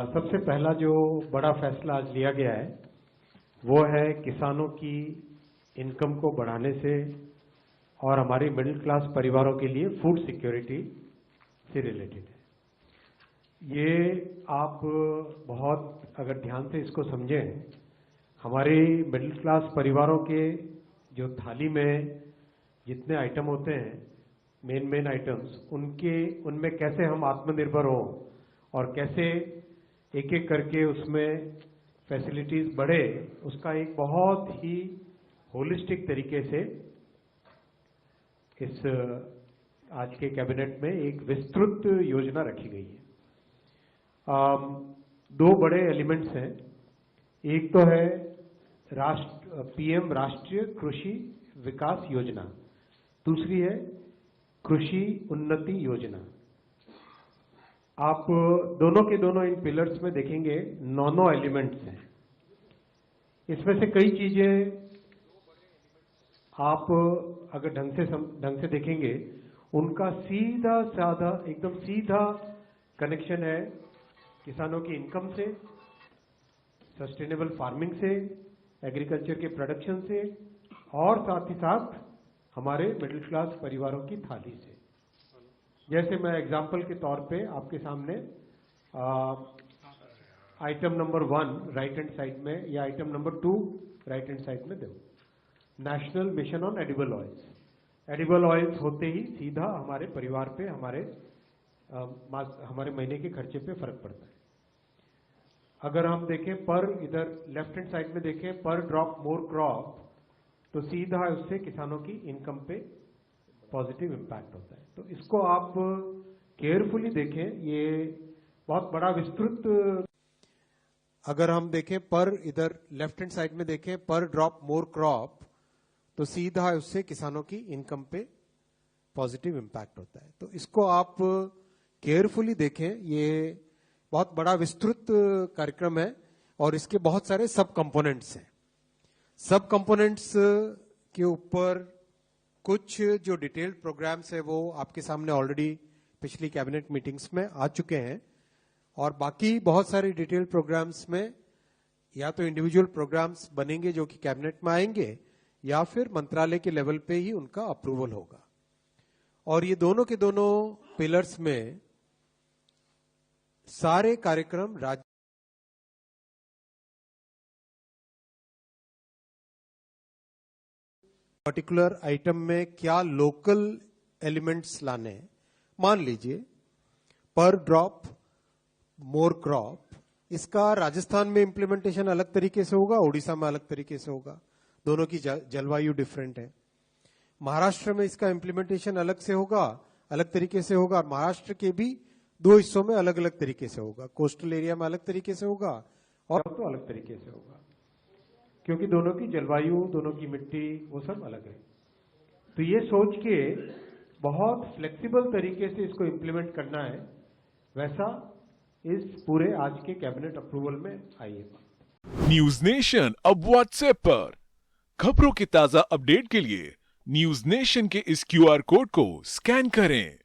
सबसे पहला जो बड़ा फैसला आज लिया गया है वो है किसानों की इनकम को बढ़ाने से और हमारे मिडिल क्लास परिवारों के लिए फूड सिक्योरिटी से रिलेटेड है। ये आप बहुत अगर ध्यान से इसको समझें, हमारे मिडिल क्लास परिवारों के जो थाली में जितने आइटम होते हैं, मेन आइटम्स, उनमें कैसे हम आत्मनिर्भर हों और कैसे एक एक करके उसमें फैसिलिटीज बढ़े, उसका एक बहुत ही होलिस्टिक तरीके से इस आज के कैबिनेट में एक विस्तृत योजना रखी गई है। दो बड़े एलिमेंट्स हैं। एक तो है पीएम राष्ट्रीय कृषि विकास योजना, दूसरी है कृषि उन्नति योजना। आप दोनों के दोनों इन पिलर्स में देखेंगे 9 एलिमेंट्स हैं। इसमें से कई चीजें आप अगर ढंग से देखेंगे, उनका सीधा साधा एकदम सीधा कनेक्शन है किसानों की इनकम से, सस्टेनेबल फार्मिंग से, एग्रीकल्चर के प्रोडक्शन से और साथ ही साथ हमारे मिडिल क्लास परिवारों की थाली से। जैसे मैं एग्जाम्पल के तौर पे आपके सामने item number 1 right hand side में या item number 2 right hand side में दो, national mission on edible oils. Edible oils होते ही सीधा हमारे परिवार पे, हमारे महीने के खर्चे पे फर्क पड़ता है। अगर हम देखें इधर लेफ्ट हैंड साइड में देखें पर ड्रॉप मोर क्रॉप, तो सीधा उससे किसानों की इनकम पे पॉजिटिव इम्पैक्ट होता है। तो इसको आप केयरफुली देखें, ये बहुत बड़ा विस्तृत। अगर हम देखें इधर लेफ्ट हैंड साइड में देखें पर ड्रॉप मोर क्रॉप, तो सीधा उससे किसानों की इनकम पे पॉजिटिव इम्पैक्ट होता है। तो इसको आप केयरफुली देखें, ये बहुत बड़ा विस्तृत कार्यक्रम है और इसके बहुत सारे सब कंपोनेंट्स हैं। सब कंपोनेंट्स के ऊपर कुछ जो डिटेल्ड प्रोग्राम्स है वो आपके सामने ऑलरेडी पिछली कैबिनेट मीटिंग्स में आ चुके हैं, और बाकी बहुत सारे डिटेल्ड प्रोग्राम्स में या तो इंडिविजुअल प्रोग्राम्स बनेंगे जो कि कैबिनेट में आएंगे, या फिर मंत्रालय के लेवल पे ही उनका अप्रूवल होगा। और ये दोनों के दोनों पिलर्स में सारे कार्यक्रम राज्य पर्टिकुलर आइटम में क्या लोकल एलिमेंट्स लाने हैं। मान लीजिए पर ड्रॉप मोर क्रॉप, इसका राजस्थान में इंप्लीमेंटेशन अलग तरीके से होगा, ओडिशा में अलग तरीके से होगा, दोनों की जलवायु डिफरेंट है। महाराष्ट्र में इसका इंप्लीमेंटेशन अलग से होगा, अलग तरीके से होगा। महाराष्ट्र के भी 2 हिस्सों में अलग अलग तरीके से होगा, कोस्टल एरिया में अलग तरीके से होगा और तो अलग तरीके से होगा, क्योंकि दोनों की जलवायु, दोनों की मिट्टी, वो सब अलग है। तो ये सोच के बहुत फ्लेक्सिबल तरीके से इसको इंप्लीमेंट करना है, वैसा इस पूरे आज के कैबिनेट अप्रूवल में आई है। न्यूज नेशन अब व्हाट्सएप पर खबरों के ताजा अपडेट के लिए न्यूज नेशन के इस QR कोड को स्कैन करें।